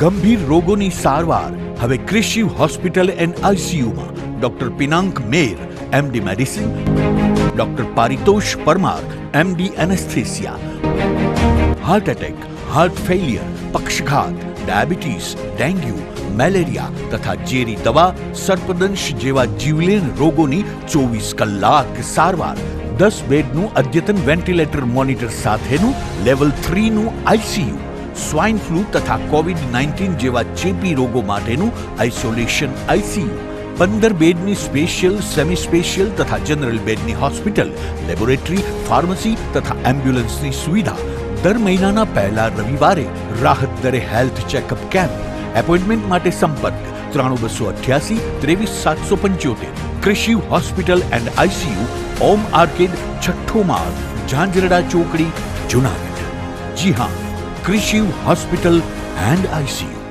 ગંભીર રોગોની સારવાર હવે ક્રિશિવ હોસ્પિટલ એન્ડ આઈસીયુમાં doctor Pinank Mer, MD medicine, doctor Paritosh Parmar, MD anaesthesia, heart attack, heart failure, પક્ષઘાત, ડાયાબિટીસ, ડેન્ગ્યુ, મેલેરિયા તથા ઝેરી દવા, સર્પદંશ જેવા જીવલેણ રોગોની 24 કલાક સારવાર, 10 બેડનું અદ્યતન વેન્ટિલેટર મોનિટર સાથેનું લેવલ 3નું આઈસીયુ, સ્વાઇન ફ્લૂ તથા કોવિડ-19 જેવા ચેપી રોગો માટેનું આઇસોલેશન આઈસીયુ, 15 બેડની સ્પેશિયલ, સેમી સ્પેશિયલ તથા જનરલ બેડની હોસ્પિટલ, લેબોરેટરી, ફાર્મસી તથા એમ્બ્યુલન્સની સુવિધા, દર મહિનાના પહેલા રવિવારે રાહત દરે હેલ્થ ચેકઅપ કેમ્પ. એપોઇન્ટમેન્ટ માટે સંપર્ક 9288 23775. Krishiv hospital and ICU, Om arcade, છઠ્ઠો માળ, ઝાંઝરડા ચોકડી, જુનાગઢ. જી હા, ક્રિશિવ હોસ્પિટલ એન્ડ આઈસીયુ.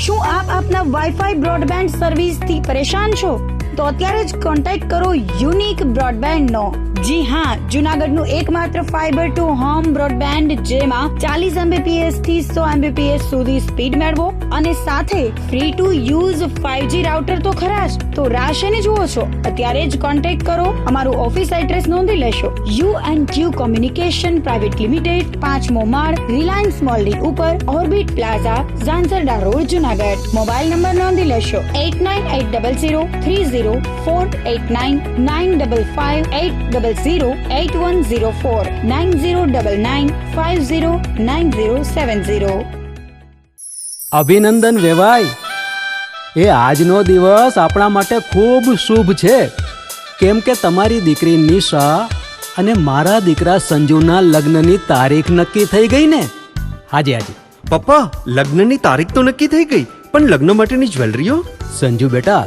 શું આપ આપના વાઈફાઈ બ્રોડબેન્ડ સર્વિસથી પરેશાન છો? તો અત્યારે જ કોન્ટેક્ટ કરો યુનિક બ્રોડબેન્ડ નો. જી હા, જુનાગઢનું એકમાત્ર ફાઈબર ટુ હોમ બ્રોડબેન્ડ, જેમાં 40 Mbps થી 100 Mbps સુધી સ્પીડ મેળવો અને સાથે free to use 5G router તો ખરા જ. તો રાહ શેની જુઓ છો? અત્યારે જ કોન્ટેક્ટ કરો. અમારું ઓફિસ એડ્રેસ નોંધી લેશો. U&Q કોમ્યુનિકેશન પ્રાઇવેટ લિમિટેડ, 5મો માળ, રિલાયન્સ મોલની ઉપર, orbit plaza, Zanzarda road, Junagadh. Mobile number નોંધી લેશો 89800304899558008104 9099509070. અભિનંદન વેવાય. એ આજનો દિવસ આપણા માટે ખૂબ શુભ છે, કેમ કે તમારી દીકરી નિશા અને મારા દીકરા સંજુના લગ્નની તારીખ નક્કી થઈ ગઈ ને. હાજી હાજી પપ્પા, લગ્નની તારીખ તો નક્કી થઈ ગઈ, પણ લગ્ન માટેની જ્વેલરીઓ? સંજુ બેટા,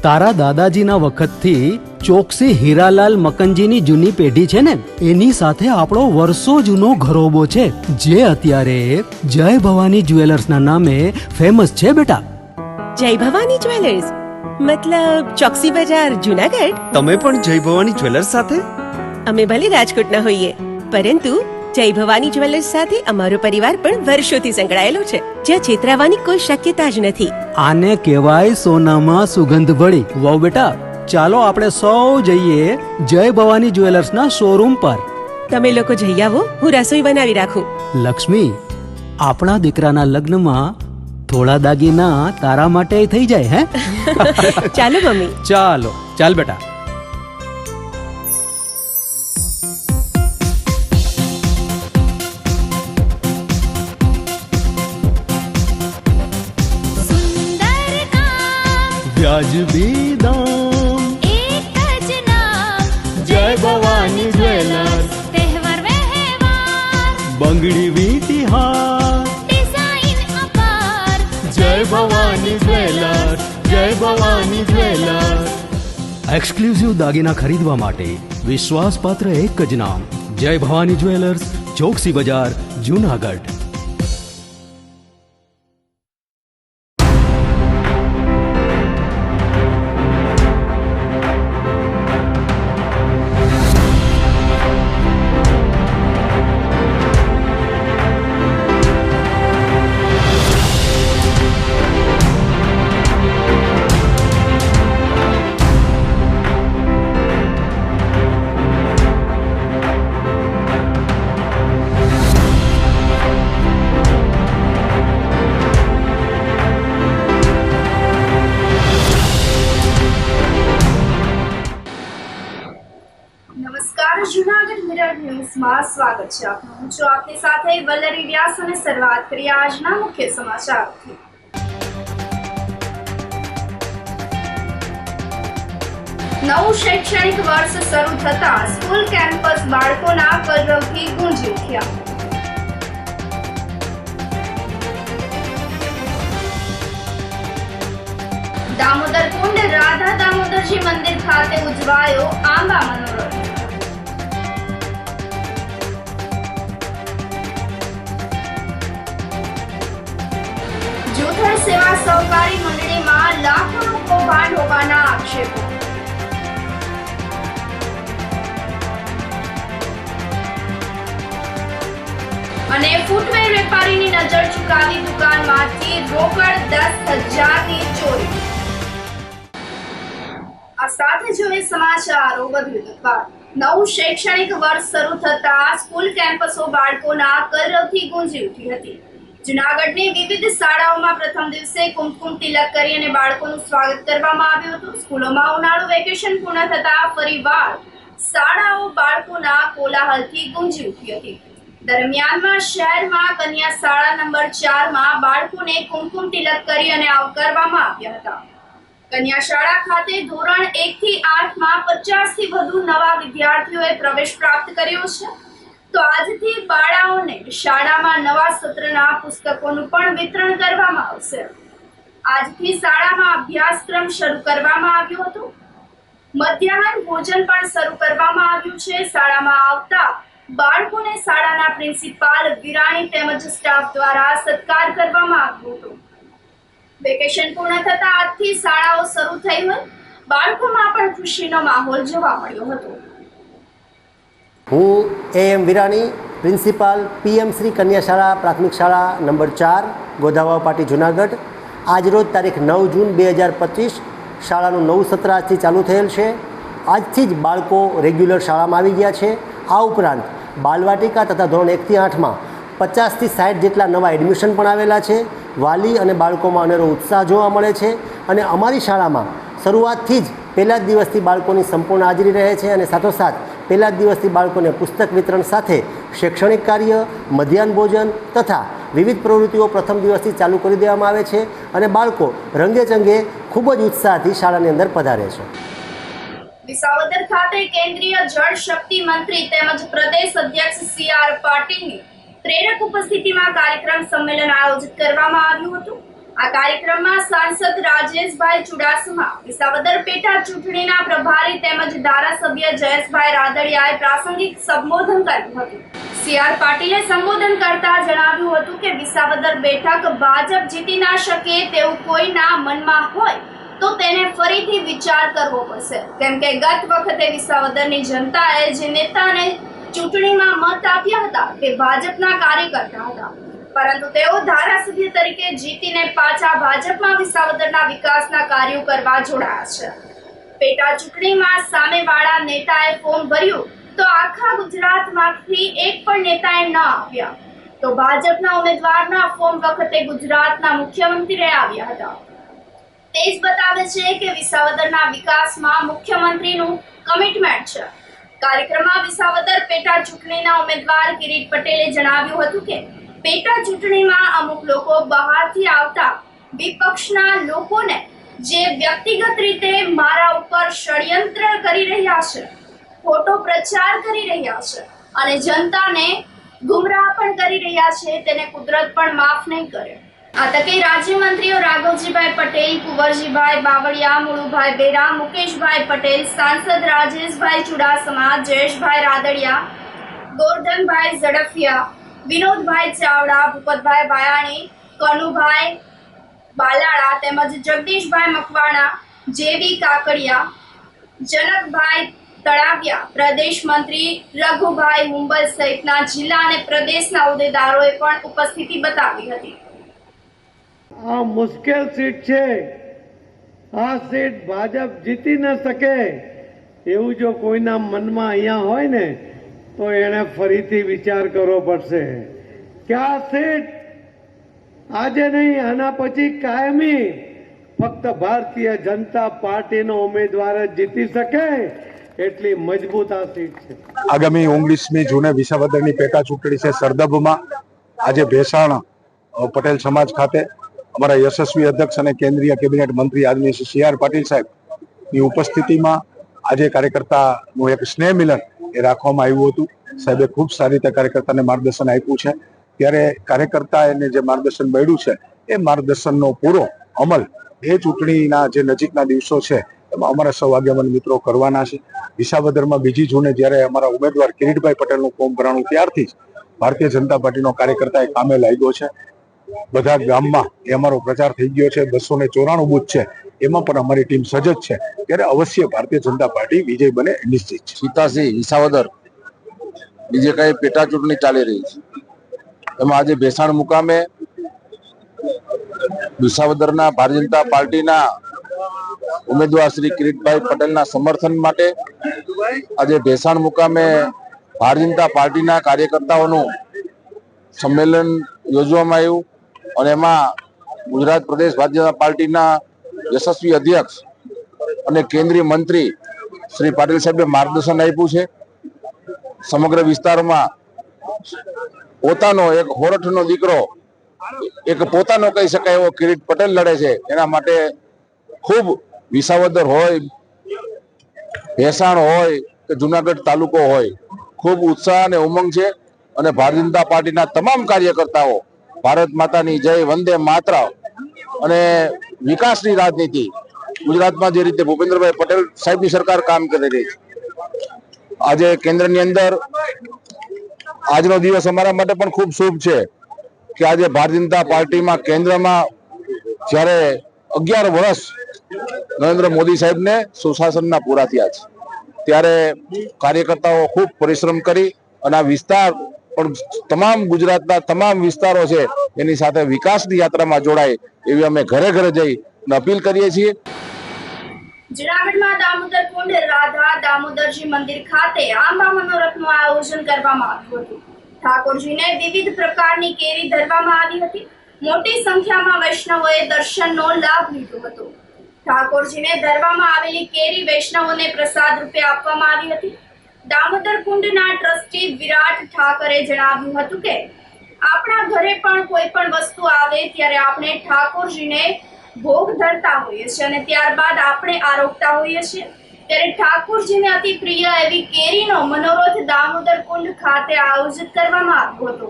તારા દાદાજીના વખતથી ચોકસી હીરાલાલ મકનજીની જૂની પેઢી છે ને, એની સાથે આપણો વર્ષો જૂનો ઘરોબો છે, જે અત્યારે જય ભવાની જ્વેલર્સના નામે ફેમસ છે બેટા. જય ભવાની જ્વેલર્સ મતલબ ચોકસી બજાર, જુનાગઢ? તમે પણ જય ભવાની જ્વેલર્સ સાથે? અમે ભલે રાજકોટના હોઈએ, પરંતુ જય ભવાની જ્વેલર્સ સાથે અમારો પરિવાર પણ વર્ષોથી સંકળાયેલો છે, જ્યાં છેતરાવાની કોઈ શક્યતા જ નથી. આને કહેવાય સોનામાં સુગંધ ભળી. વાવ બેટા, ચાલો આપણે સૌ જઈએ જય ભવાની જ્વેલર્સના શોરૂમ પર. તમે લોકો જઈ આવો, હું રસોઈ બનાવી રાખું. લક્ષ્મી, આપણા દીકરાના લગ્નમાં થોડા દાગીના તારા માટે થઈ જાય. હે ચાલો મમ્મી. ચાલો ચાલ બેટા. વ્યાજબી દામ, એક જ નામ, જય ભવાની જ્વેલર્સ. તહેવાર વ્યવહાર, બંગડી વીંટી હાર, ડિઝાઇન અપાર, જય ભવાની જ્વેલર્સ, જય ભવાની જ્વેલર્સ. એક્સક્લુઝિવ દાગીના ખરીદવા માટે વિશ્વાસપાત્ર એક જ નામ, જય ભવાની જ્વેલર્સ, ચોકસી બજાર, જુનાગઢ. નમસ્કાર, જુનાગઢ મિરર ન્યૂઝમાં સ્વાગત છે આપનું. હું છું આપની સાથે વલ્લરી વ્યાસ અને શરૂઆત કરીએ આજના મુખ્ય સમાચારોથી. નવું શૈક્ષણિક વર્ષ શરૂ થતા સ્કૂલ કેમ્પસ બાળકોના કલરવથી ગુંજી ઉઠ્યા. દામોદર કુંડ રાધા દામોદરજી મંદિર ખાતે ઉજવાયો આંબા મનોરથ. જૂથળ સેવા સહકારી મંડળીમાં લાખોનું કૌભાંડ હોવાના આક્ષેપો. અને ફૂટવેર વેપારીની નજર ચૂકાવી દુકાનમાંથી રોકડ 10,000ની ચોરી. આ સાથે જોઈએ સમાચારો વધુ વિગતવાર. નવું શૈક્ષણિક વર્ષ શરૂ થતા સ્કૂલ કેમ્પસો બાળકોના કલરવથી ગુંજી ઉઠી હતી. જૂનાગઢની વિવિધ શાળાઓમાં પ્રથમ દિવસે કુમકુમ તિલક કરી અને બાળકોનું સ્વાગત કરવામાં આવ્યું હતું. સ્કૂલોમાં ઉનાળુ વેકેશન પૂર્ણ થતા ફરીવાર શાળાઓ બાળકોના કોલાહલથી ગુંજી ઉઠી હતી. દરમિયાનમાં શહેરમાં કન્યા શાળા નંબર 4માં બાળકોને કુમકુમ તિલક કરી અને આવકારવામાં આવ્યા હતા. કન્યા શાળા ખાતે ધોરણ 1 થી 8માં 50થી વધુ નવા વિદ્યાર્થીઓએ પ્રવેશ પ્રાપ્ત કર્યો છે. તો આજથી બાળાઓને શાળામાં નવા સત્રના પુસ્તકોનું પણ વિતરણ કરવામાં આવશે. આજથી શાળામાં અભ્યાસક્રમ શરૂ કરવામાં આવ્યો હતો. મધ્યાહન ભોજન પણ શરૂ કરવામાં આવ્યું છે. શાળામાં આવતા બાળકોને શાળાના પ્રિન્સિપાલ વિરાણી તેમજ સ્ટાફ દ્વારા સત્કાર કરવામાં આવ્યો હતો. વેકેશન પૂર્ણ થતા આજથી શાળાઓ શરૂ થઈ હોય બાળકોમાં પણ ખુશીનો માહોલ જોવા મળ્યો હતો. હું AM Virani, principal PM Shri કન્યા શાળા પ્રાથમિક શાળા નંબર 4 ગોધાવા પાટી જુનાગઢ. આજરોજ તારીખ 9 જૂન 2025 શાળાનું નવું સત્ર આજથી ચાલુ થયેલ છે. આજથી જ બાળકો રેગ્યુલર શાળામાં આવી ગયા છે. આ ઉપરાંત બાલવાટિકા તથા ધોરણ 1 થી 8માં 50થી 60 જેટલા નવા એડમિશન પણ આવેલા છે. વાલી અને બાળકોમાં અનેરો ઉત્સાહ જોવા મળે છે અને અમારી શાળામાં શરૂઆતથી જ પહેલા જ દિવસથી બાળકોની સંપૂર્ણ હાજરી રહે છે અને સાથોસાથ પહેલા જ દિવસથી બાળકોને પુસ્તક વિતરણ સાથે શૈક્ષણિક કાર્ય, મધ્યાહન ભોજન તથા વિવિધ પ્રવૃત્તિઓ પ્રથમ દિવસથી ચાલુ કરી દેવામાં આવે છે અને બાળકો રંગે ચંગે ખૂબ જ ઉત્સાહથી શાળાની અંદર પધારે છે. વિસાવદર ખાતે કેન્દ્રીય જળ શક્તિ મંત્રી તેમજ પ્રદેશ અધ્યક્ષ CR પાટીલની પ્રેરક ઉપસ્થિતિમાં કાર્યક્રમ સંમેલન આયોજિત કરવામાં આવ્યું હતું. આ કાર્યક્રમમાં સાંસદ રાજેશભાઈ ચુડાસમા, વિસાવદર પેટા ચૂંટણીના પ્રભારી તેમજ ધારાસભ્ય જયેશભાઈ રાદડિયાએ પ્રાસંગિક સંબોધન કર્યું હતું. CR પાટીલે સંબોધન કરતા જણાવ્યું હતું કે વિસાવદર બેઠક ભાજપ જીતી ના શકે તેવું કોઈના મનમાં હોય તો તેને ફરીથી વિચાર કરવો પડશે. કેમ કે ગત વખતે વિસાવદરની જનતાએ જે નેતાને ચૂંટણીમાં મત આપ્યા હતા તે ભાજપના કાર્યકર્તા હતા, પરંતુ તેઓ ધારાસભ્ય તરીકે જીતીને પાછા ભાજપમાં વિસાવદરના વિકાસના કાર્યો કરવા જોડાયા છે. પેટા ચૂંટણીમાં સામેવાળા નેતાએ ફોર્મ ભર્યું તો આખા ગુજરાતમાંથી એક પણ નેતાએ ન આવ્યા, તો ભાજપના ઉમેદવારના ફોર્મ વખતે ગુજરાતના મુખ્યમંત્રી આવ્યા હતા. તે જ બતાવે છે કે વિસાવદરના વિકાસમાં મુખ્યમંત્રીનું કમિટમેન્ટ છે. કાર્યક્રમમાં વિસાવદર પેટા ચૂંટણીના ઉમેદવાર કિરીટ પટેલે જણાવ્યું હતું કે પેટા ચૂંટણીમાં અમુક લોકો બહારથી આવતા વિપક્ષના લોકોને જે વ્યક્તિગત રીતે મારા ઉપર ષડયંત્ર કરી રહ્યા છે, ખોટો પ્રચાર કરી રહ્યા છે અને જનતાને ગુમરાહ પણ કરી રહ્યા છે, તેને કુદરત પણ માફ નહીં કરે. આ તકે રાજ્યમંત્રીઓ રાઘવજીભાઈ પટેલ, કુંવરજીભાઈ બાવળિયા, મુળુભાઈ બેરા, મુકેશભાઈ પટેલ, સાંસદ રાજેશભાઈ ચુડાસમા, જયેશભાઈ રાદડિયા, ગોરધનભાઈ ઝડફિયા, વિનોદભાઈ ચાવડા, ભૂપતભાઈ બાયાણી, કનુભાઈ બાલાળા તેમજ જગદીશભાઈ મકવાણા, જેવી કાકડિયા, જનકભાઈ તળાવિયા, પ્રદેશ મંત્રી રઘુભાઈ મુંબલ સહિતના જિલ્લા અને પ્રદેશના હોદ્દેદારોએ પણ ઉપસ્થિતિ બતાવી હતી. આ મુશ્કેલ સીટ છે. આ સીટ ભાજપ જીતી ન શકે એવું જો કોઈના મનમાં અહીંયા હોય ને તો એને ફરીથી વિચાર કરવો પડશે કે આ સીટ આજે નહીં, આના પછી કાયમી ફક્ત ભારતીય જનતા પાર્ટીનો ઉમેદવાર જ જીતી શકે એટલી મજબૂત આ સીટ છે. આગામી 19મી જૂને વિસાવદરની પેટા ચૂંટણી છે સરદબમાં. આજે ભેસાણ પટેલ સમાજ ખાતે અમારા યશસ્વી અધ્યક્ષ અને કેન્દ્રીય કેબિનેટ મંત્રી આદરણીય CR પાટીલ સાહેબની ઉપસ્થિતિમાં આજે કાર્યકર્તાનું એક સ્નેહ મિલન એ રાખવામાં આવ્યું હતું. સાહેબે ખૂબ સારી રીતે કાર્યકર્તાને માર્ગદર્શન આપ્યું છે. ત્યારે કાર્યકર્તાને જે માર્ગદર્શન મળ્યું છે એ માર્ગદર્શનનો પૂરો અમલ એ ચૂંટણીના જે નજીકના દિવસો છે એમાં અમારા સૌ આગેવાન મિત્રો કરવાના છે. વિસાવદરમાં 2 જૂને જ્યારે અમારા ઉમેદવાર કિરીટભાઈ પટેલનું ફોર્મ ભરાણું ત્યારથી જ ભારતીય જનતા પાર્ટીનો કાર્યકર્તા એ કામે લાગ્યો છે. બધા ગામમાં એ અમારો પ્રચાર થઈ ગયો છે. 294 બૂથ છે, એમાં પણ અમારી ટીમ સજજ છે. ત્યારે અવશ્ય ભારતીય જનતા પાર્ટી વિજય બને નિશ્ચિત છે. સીતાસી વિસાવદર બીજે કઈ પેટા ચૂંટણી ચાલી રહી છે. એમાં આજે ભેસાણ મુકામે વિસાવદરના ભારતીય જનતા પાર્ટીના ઉમેદવાર શ્રી કિરીટભાઈ પટેલના સમર્થન માટે આજે ભેસાણ મુકામે ભારતીય જનતા પાર્ટીના કાર્યકર્તાઓનું સંમેલન યોજવામાં આવ્યું અને એમાં ગુજરાત પ્રદેશ ભારતીય જનતા પાર્ટીના યશસ્વી અધ્યક્ષ અને કેન્દ્રીય મંત્રી શ્રી પાટીલ સાહેબે માર્ગદર્શન આપ્યું છે. સમગ્ર વિસ્તારમાં પોતાનો એક હોરઠનો દીકરો, એક પોતાનો કહી શકાય એવો કિરીટ પટેલ લડે છે. એના માટે ખૂબ વિસાવદર હોય, ભેસાણ હોય કે જુનાગઢ તાલુકો હોય, ખૂબ ઉત્સાહ અને ઉમંગ છે. અને ભારતીય જનતા પાર્ટીના તમામ કાર્યકર્તાઓ ભારત માતાની જય, વંદે માતરમ અને વિકાસની રાજનીતિ ગુજરાતમાં જે રીતે ભૂપેન્દ્રભાઈ પટેલ સાહેબની સરકાર કામ કરી રહી છે, આજે કેન્દ્રની અંદર આજનો દિવસ અમારા માટે પણ ખૂબ શુભ છે કે આજે ભારતીય જનતા પાર્ટીમાં કેન્દ્રમાં જ્યારે 11 વર્ષ નરેન્દ્ર મોદી સાહેબને સુશાસનના પૂરા થયા છે, ત્યારે કાર્યકર્તાઓ ખૂબ પરિશ્રમ કરી અને આ વિસ્તાર પણ તમામ ગુજરાતના તમામ વિસ્તારો છે એની સાથે વિકાસની યાત્રામાં જોડાય એવી અમે ઘરે ઘરે જઈ અપીલ કરીએ છીએ. જૂનાગઢમાં દામોદર કુંડ રાધા દામોદરજી મંદિર ખાતે આંબા મનોરથનું આયોજન કરવામાં આવ્યું હતું. ઠાકોરજીને વિવિધ પ્રકારની કેરી ધરવામાં આવી હતી. મોટી સંખ્યામાં વૈષ્ણવોએ દર્શનનો લાભ લીધો હતો. ઠાકોરજીને ધરવામાં આવેલી કેરી વૈષ્ણવોને પ્રસાદ રૂપે આપવામાં આવી હતી. દામોદર કુંડના ટ્રસ્ટી વિરાટ ઠાકરે જણાવ્યું હતું કે આપણા ઘરે પણ કોઈ પણ વસ્તુ આવે ત્યારે આપણે ઠાકોરજીને ભોગ ધરતા હોઈએ છીએ અને ત્યારબાદ આપણે આરોગતા હોઈએ છીએ. ત્યારે ઠાકોરજીને અતિ પ્રિય એવી કેરીનો મનોરથ દામોદર કુંડ ખાતે આયોજિત કરવામાં આવ્યો હતો.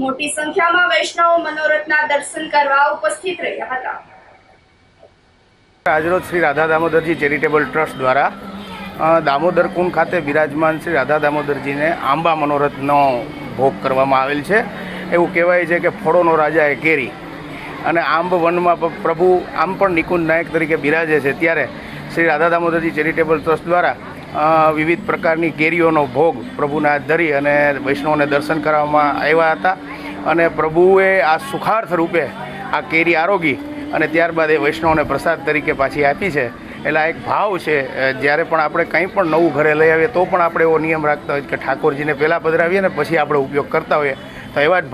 મોટી સંખ્યામાં વૈષ્ણવો મનોરથના દર્શન કરવા ઉપસ્થિત રહ્યા હતા. આજરોજ શ્રી રાધા દામોદરજી ચેરિટેબલ ટ્રસ્ટ દ્વારા દામોદર કુંડ ખાતે બિરાજમાન શ્રી રાધા દામોદરજીને આંબા મનોરથનો ભોગ કરવામાં આવેલ છે. એવું કહેવાય છે કે ફળોનો રાજા એ કેરી, અને આંબ વનમાં પ્રભુ આમ પણ નિકુંજ નાયક તરીકે બિરાજે છે. ત્યારે શ્રી રાધા દામોદરજી ચેરિટેબલ ટ્રસ્ટ દ્વારા વિવિધ પ્રકારની કેરીઓનો ભોગ પ્રભુના હાથ ધરી અને વૈષ્ણવોને દર્શન કરાવવામાં આવ્યા હતા. અને પ્રભુએ આ સુખાર્થ રૂપે આ કેરી આરોગી અને ત્યારબાદ એ વૈષ્ણવોને પ્રસાદ તરીકે પાછી આપી છે. એટલે આ એક ભાવ છે. જ્યારે પણ આપણે કંઈ પણ નવું ઘરે લઈ આવીએ તો પણ આપણે એવો નિયમ રાખતા હોય કે ઠાકોરજીને પહેલાં પધરાવીએ ને પછી આપણે ઉપયોગ કરતા હોઈએ. તો એવા જ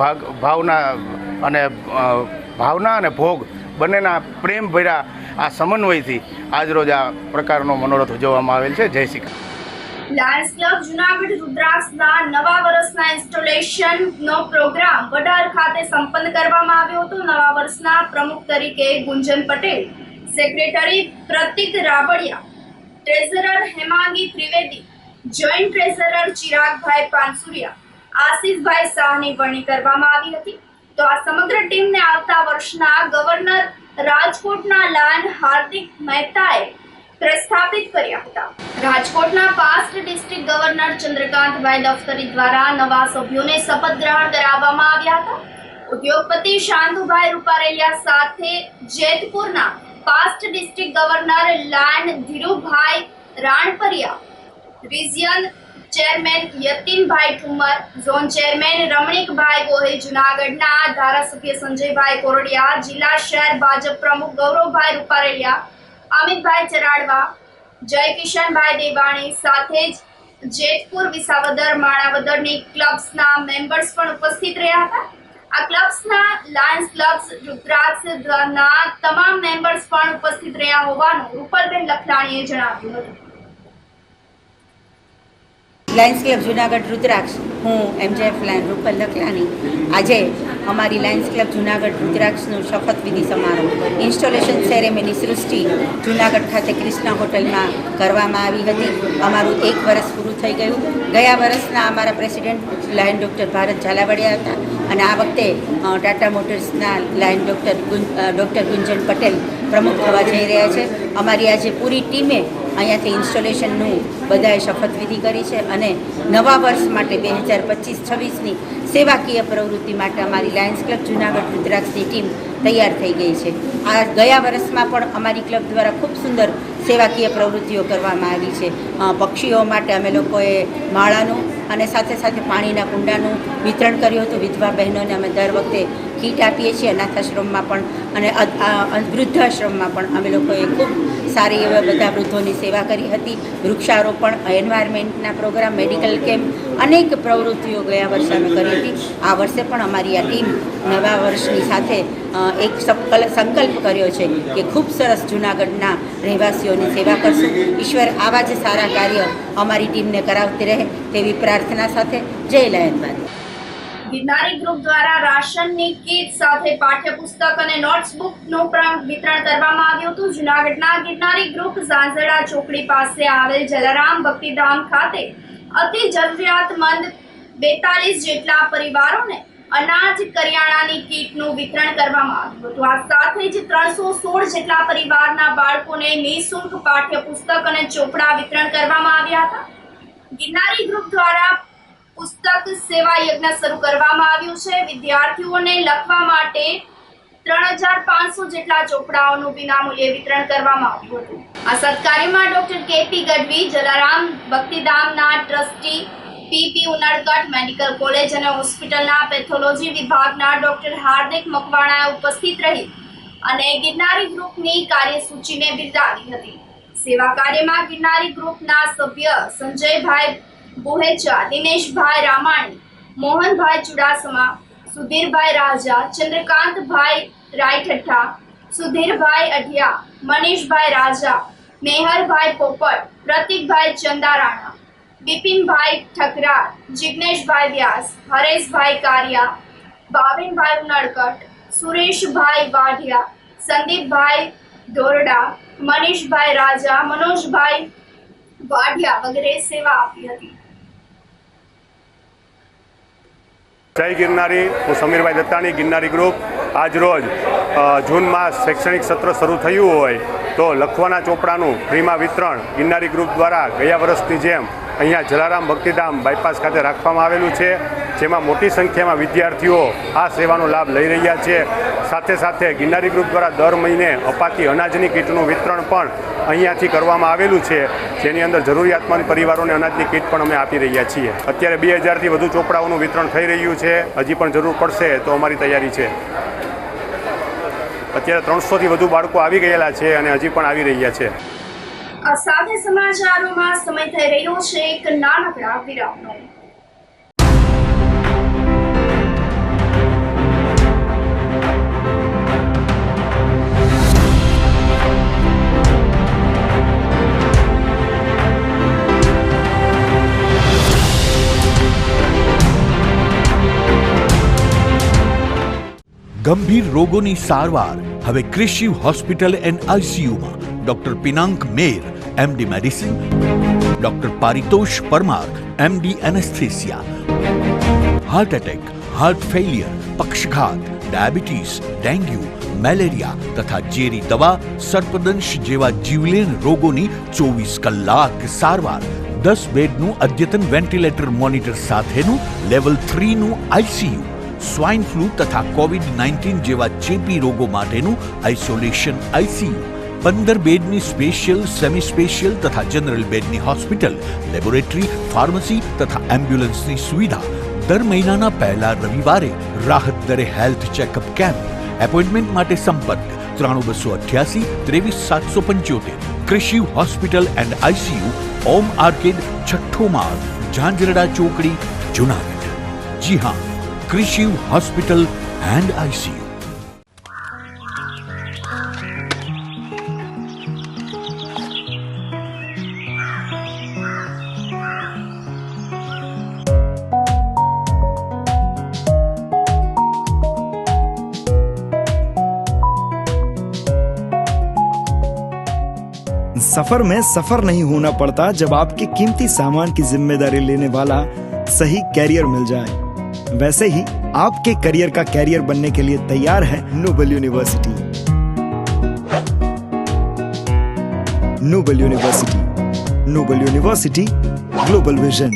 ભાવના અને ભોગ બંનેના પ્રેમ ભર્યા આ સમન્વયથી આજરોજ આ પ્રકારનો મનોરથ ઉજવવામાં આવેલ છે. જય શ્રી કૃષ્ણ. લાયન્સ ક્લબ જૂનાગઢ રુદ્રાક્ષના નવા વર્ષના ઇન્સ્ટોલેશનનો પ્રોગ્રામ વડાર ખાતે સંપન્ન કરવામાં આવ્યો હતો. નવા વર્ષના પ્રમુખ તરીકે Gunjan Patel, secretary Pratik Rabadiya, treasurer Hemangi Trivedi, joint treasurer Chiragbhai Pansuriya, Ashishbhai શાહની વરણી કરવામાં આવી હતી. તો આ સમગ્ર ટીમને આવતા વર્ષના ગવર્નર રાજકોટના લાયન હાર્દિક મહેતાએ પ્રસ્થાપિત કર્યા હતા. રાજકોટના પાસ્ટ ડિસ્ટ્રિક્ટ ગવર્નર ચંદ્રકાંતભાઈ દફતરી દ્વારા નવા સભ્યોને શપથ ગ્રહણ કરાવવામાં આવ્યા હતા. ઉદ્યોગપતિ શાંતુભાઈ રૂપારેલિયા સાથે જેતપુરના past district governor lion Dhirubhai Ranpariya, region chairman Yatinbhai Thumar, zone chairman Ramnikbhai Gohil, જૂનાગઢના ધારાસભ્ય સંજયભાઈ કોરડિયા, જિલ્લા શહેર ભાજપ પ્રમુખ ગૌરવભાઈ રૂપારેલિયા, અમિતભાઈ ચરાડવા, જયકિશનભાઈ દેવાણી સાથે જ જેતપુર, વિસાવદર, માણાવદરની ક્લબ્સના મેમ્બર્સ પણ ઉપસ્થિત રહ્યા હતા. આ ક્લબ્સના લાયન્સ ક્લબ્સ રુદ્રાક્ષના તમામ મેમ્બર્સ પણ ઉપસ્થિત રહ્યા હોવાનું રૂપલબેન લખલાણીએ જણાવ્યું હતું. લાયન્સ ક્લબ જુનાગઢ રુદ્રાક્ષ, હું MJF લાયન રૂપલ લખલાણી. આજે અમારી લાયન્સ ક્લબ જુનાગઢ રુદ્રાક્ષનું શપથવિધિ સમારોહ ઇન્સ્ટોલેશન સેરેમની સૃષ્ટિ જુનાગઢ ખાતે ક્રિષ્ના હોટલમાં કરવામાં આવી હતી. અમારું 1 વર્ષ પૂરું થઈ ગયું. ગયા વર્ષના અમારા president lion doctor Bharat Zalavadiya હતા અને આ વખતે ટાટા મોટર્સના લાયન ડૉક્ટર ગુંજન પટેલ પ્રમુખ થવા જઈ રહ્યા છે. અમારી આજે પૂરી ટીમે અહીંયાથી ઇન્સ્ટોલેશનનું બધાએ શપથવિધિ કરી છે અને નવા વર્ષ માટે 2025-26ની સેવાકીય પ્રવૃત્તિ માટે અમારી લાયન્સ ક્લબ જુનાગઢ રુદ્રાક્ષની ટીમ તૈયાર થઈ ગઈ છે. આ ગયા વર્ષમાં પણ અમારી ક્લબ દ્વારા ખૂબ સુંદર સેવાકીય પ્રવૃત્તિઓ કરવામાં આવી છે. પક્ષીઓ માટે અમે લોકોએ માળાનું અને સાથે સાથે પાણીના કુંડાનું વિતરણ કર્યું હતું. વિધવા બહેનોને અમે દર વખતે કીટ આપીએ છીએ. અનાથાશ્રમમાં પણ અને વૃદ્ધાશ્રમમાં પણ અમે લોકોએ ખૂબ સારી એવા બધા વૃદ્ધોની સેવા કરી હતી. વૃક્ષારોપણ, એન્વાયરમેન્ટના પ્રોગ્રામ, મેડિકલ કેમ્પ, અનેક પ્રવૃત્તિઓ ગયા વર્ષે અમે કરી હતી. આ વર્ષે પણ અમારી આ ટીમ નવા વર્ષની સાથે એક સંકલ્પ કર્યો છે કે ખૂબ સરસ જૂનાગઢના રહેવાસીઓની સેવા કરશું. ઈશ્વર આવા જ સારા કાર્ય અમારી ટીમને કરાવતી રહે તેવી પ્રાર્થના સાથે જય લાયનવાદી. ગિરનારી ગ્રુપ દ્વારા રાશનની કીટ સાથે પાઠ્યપુસ્તક અને નોટબુકનું પણ વિતરણ કરવામાં આવ્યું હતું. જૂનાગઢના ગિરનારી ગ્રુપ ઝાંઝરડા ચોકડી પાસે આવેલ જલારામ ભક્તિધામ ખાતે અતિ જરૂરિયાતમંદ 42 જેટલા પરિવારોને અનાજ કરિયાણાની કીટનું વિતરણ કરવામાં આવ્યું હતું. આ સાથે જ 316 જેટલા પરિવારના બાળકોને નિઃશુલ્ક પાઠ્યપુસ્તક અને ચોપડા વિતરણ કરવામાં આવ્યા હતા. ગિરનારી ગ્રુપ દ્વારા પુસ્તક સેવા યજ્ઞ શરૂ કરવામાં આવ્યું છે. વિદ્યાર્થીઓને લખવા માટે 3500 જેટલા ચોપડાઓનું વિનામૂલ્યે વિતરણ કરવામાં આવ્યું હતું. આ સત્કાર્યમાં ડોક્ટર કેપી ગઢવી, જલારામ ભક્તિધામના trustee PP Unadkat, medical college અને હોસ્પિટલના પેથોલોજી વિભાગના ડોક્ટર હાર્દિક મકવાણાએ ઉપસ્થિત રહી અને ગિરનારી ગ્રુપની કાર્યસૂચિને બિરદાવી હતી. સેવા કાર્યમાં ગિરનારી ગ્રુપના સભ્ય સંજયભાઈ બોહેચા, દિનેશભાઈ રામાણી, મોહનભાઈ ચુડાસમા, સુધીરભાઈ રાજા, ચંદ્રકાંતભાઈ રાયઠઠ્ઠા, સુધીરભાઈ અઢિયા, મનીષભાઈ રાજા, મેહરભાઈ પોપટ, પ્રતિકભાઈ ચંદારાણા, બિપિનભાઈ ઠકરાર, જિગ્નેશભાઈ વ્યાસ, હરેશભાઈ કારિયા, ભાવિનભાઈ ઉનડકટ, સુરેશભાઈ વાઢિયા, સંદીપભાઈ દોરડા, મનીષભાઈ રાજા, મનોજભાઈ વાઢિયા વગેરે સેવા આપી હતી. જય ગિરનારી. હું સમીરભાઈ દત્તાણી, ગિરનારી ગ્રુપ. આજ રોજ જૂન માસ શૈક્ષણિક સત્ર શરૂ થયું હોય તો લખવાના ચોપડાનું ફ્રીમાં વિતરણ ગિરનારી ગ્રુપ દ્વારા ગયા વર્ષની જેમ અહીંયા જલારામ ભક્તિધામ બાયપાસ ખાતે રાખવામાં આવેલું છે, જેમાં મોટી સંખ્યામાં વિદ્યાર્થીઓ આ સેવાનો લાભ લઈ રહ્યા છે. સાથે સાથે ગિરનારી ગ્રુપ દ્વારા દર મહિને અપાતી અનાજની કીટનું વિતરણ પણ અહીંયાથી કરવામાં આવેલું છે, જેની અંદર જરૂરિયાતમંદ પરિવારોને અનાજની કીટ પણ અમે આપી રહ્યા છીએ. અત્યારે 2000થી વધુ ચોપડાઓનું વિતરણ થઈ રહ્યું છે. હજી પણ જરૂર પડશે તો અમારી તૈયારી છે. અત્યારે 300થી વધુ બાળકો આવી ગયેલા છે અને હજી પણ આવી રહ્યા છે. આ સાથે સમાચારોમાં સમય થઈ રહ્યો છે એક નાનકડા વિરામનો. ગંભીર રોગોની સારવાર હવે કૃષિ હોસ્પિટલ એન્ડ આઈસીયુમાં doctor Pinank Mer, MD medicine, doctor Paritosh Parmar, MD anaesthesia, heart attack, heart failure, પક્ષઘાત, ડાયાબિટીસ, ડેન્ગ્યુ, મેલેરિયા તથા ઝેરી દવા, સર્પદંશ જેવા જીવલેણ રોગોની 24 કલાક સારવાર. 10 બેડનું અદ્યતન વેન્ટિલેટર મોનિટર સાથેનું લેવલ 3નું આઈસીયુ, સ્વાઇન ફ્લૂ તથા કોવિડ-19 જેવા ચેપી રોગો માટેનું આઇસોલેશન આઈસીયુ, 15 બેડની સ્પેશિયલ, સેમી સ્પેશિયલ તથા જનરલ બેડની હોસ્પિટલ, લેબોરેટરી, ફાર્મસી તથા એમ્બ્યુલન્સની સુવિધા. દર મહિનાના પહેલા રવિવારે રાહત દરે હેલ્થ ચેકઅપ કેમ્પ. એપોઇન્ટમેન્ટ માટે સંપર્ક 9288 23775. કૃષિ hospital and ICU, Om arcade, છઠ્ઠો માળ, ઝાંઝરડા ચોકડી, જૂનાગઢ. જી હા, કૃષિ હોસ્પિટલ એન્ડ આઈસીયુ. सफर में सफर नहीं होना पड़ता जब आपके कीमती सामान की जिम्मेदारी लेने वाला सही कैरियर मिल जाए. वैसे ही आपके करियर का कैरियर बनने के लिए तैयार है Noble University. Noble University, Noble University, global vision.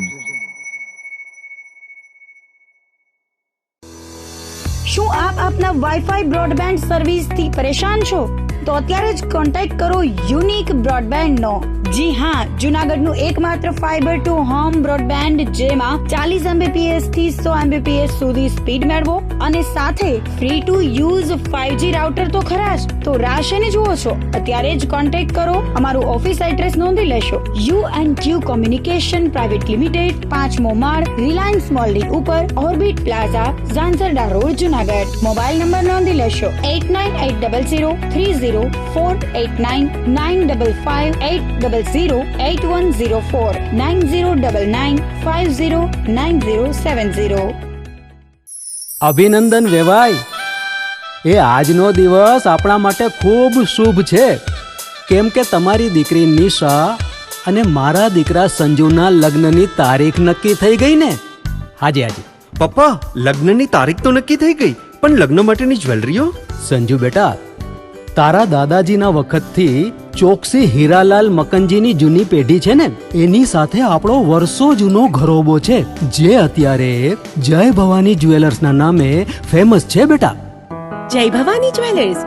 શું આપ આપના વાઈફાઈ બ્રોડબેન્ડ સર્વિસથી પરેશાન છો? તો અત્યારે જ કોન્ટેક્ટ કરો યુનિક બ્રોડબેન્ડ નો, જી હા, જુનાગઢનું એકમાત્ર ફાઈબર ટુ હોમ બ્રોડબેન્ડ જેમાં 40 Mbps થી 100 Mbps સુધી સ્પીડ મેળવો અને સાથે free to use 5G router તો ખરા જ. તો રાશેને જુઓ છો, અત્યારે જ કોન્ટેક્ટ કરો. અમારું ઓફિસ એડ્રેસ નોંધી લેશો. U&Q કોમ્યુનિકેશન પ્રાઇવેટ લિમિટેડ, 5મો માળ, રિલાયન્સ મોલની ઉપર, orbit plaza, Zanzarda road, Junagadh. Mobile number નોંધી લેશો 89800304899558008104 9099509070. અભિનંદન વેવાય. એ આજનો દિવસ આપણા માટે ખૂબ શુભ છે, કેમ કે તમારી દીકરી નિશા અને મારા દીકરા સંજુના લગ્નની તારીખ નક્કી થઈ ગઈ ને. હાજી હાજી પપ્પા, લગ્નની તારીખ તો નક્કી થઈ ગઈ, પણ લગ્ન માટેની જ્વેલરીઓ? સંજુ બેટા, તારા દાદાજીના વખતથી ચોકસી હીરાલાલ મકનજીની જૂની પેઢી છે ને, એની સાથે આપણો વર્ષો જૂનો ઘરોબો છે, જે અત્યારે જય ભવાની જ્વેલર્સના નામે ફેમસ છે બેટા. જય ભવાની જ્વેલર્સ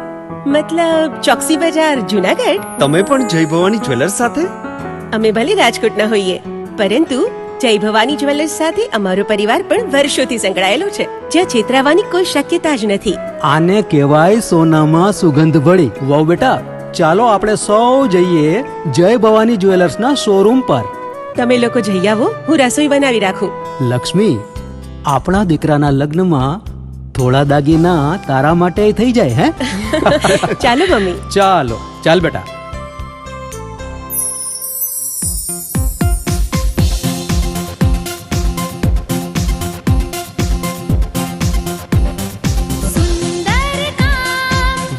મતલબ ચોકસી બજાર, જુનાગઢ? તમે પણ જય ભવાની જ્વેલર્સ સાથે? અમે ભલે રાજકોટના હોઈએ, પરંતુ જય ભવાની જ્વેલર્સ સાથે અમારો પરિવાર પણ વર્ષોથી સંકળાયેલો છે, જ્યાં છેતરાવાની કોઈ શક્યતા જ નથી. આને કહેવાય સોનામાં સુગંધ ભળી. વાવ બેટા, ચાલો આપણે સૌ જઈએ જય ભવાની જ્વેલર્સના શોરૂમ પર. તમે લોકો જઈ આવો, હું રસોઈ બનાવી રાખું. લક્ષ્મી, આપણા દીકરાના લગ્નમાં થોડા દાગીના તારા માટે થઈ જાય. હે ચાલો મમ્મી. ચાલો ચાલ બેટા.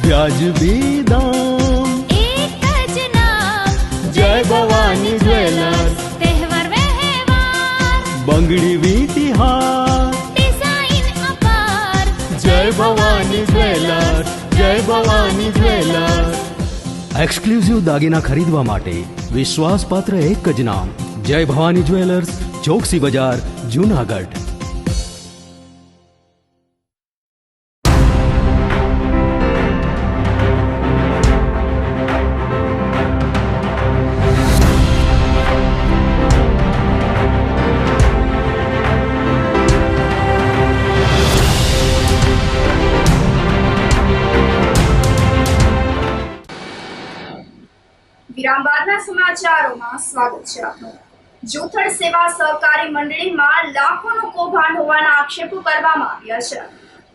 વ્યાજબી દામ, એક જ નામ, જય ભવાની જ્વેલર્સ. તહેવાર વ્યવહાર, બંગડી વીંટી હાર, ડિઝાઇન અપાર, જય ભવાની જ્વેલર્સ, જય ભવાની જ્વેલર્સ. એક્સક્લુઝિવ દાગીના ખરીદવા માટે વિશ્વાસપાત્ર એક જ નામ, જય ભવાની જ્વેલર્સ, ચોકસી બજાર, જુનાગઢ. વિરામ બાદના સમાચારોમાં સ્વાગત છે આપનું. જૂથળ સેવા સહકારી મંડળીમાં લાખોનું કૌભાંડ હોવાના આક્ષેપો કરવામાં આવ્યા છે.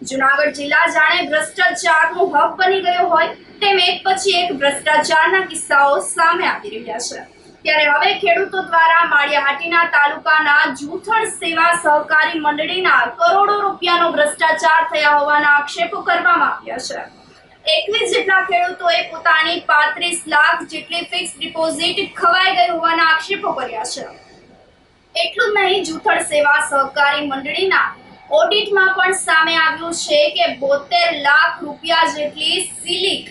જુનાગઢ જિલ્લા જાણે ભ્રષ્ટાચારનું હબ બની ગયો હોય તેમ એક પછી એક ભ્રષ્ટાચારના કિસ્સાઓ સામે આવી રહ્યા છે. ત્યારે હવે ખેડૂતો દ્વારા માળિયાહાટીના તાલુકાના જૂથળ સેવા સહકારી મંડળીના કરોડો રૂપિયાનો ભ્રષ્ટાચાર થયા હોવાના આક્ષેપો કરવામાં આવ્યા છે. 21 જેટલા ખેડૂતોએ પોતાની 35 લાખ જેટલી ફિક્સ ડિપોઝિટ ખવાઈ ગઈ હોવાના આક્ષેપો કર્યા છે. એટલું જ નહીં, જૂથળ સેવા સહકારી મંડળીના ઓડિટમાં પણ સામે આવ્યું છે કે 72 લાખ રૂપિયા જેટલી સિલિક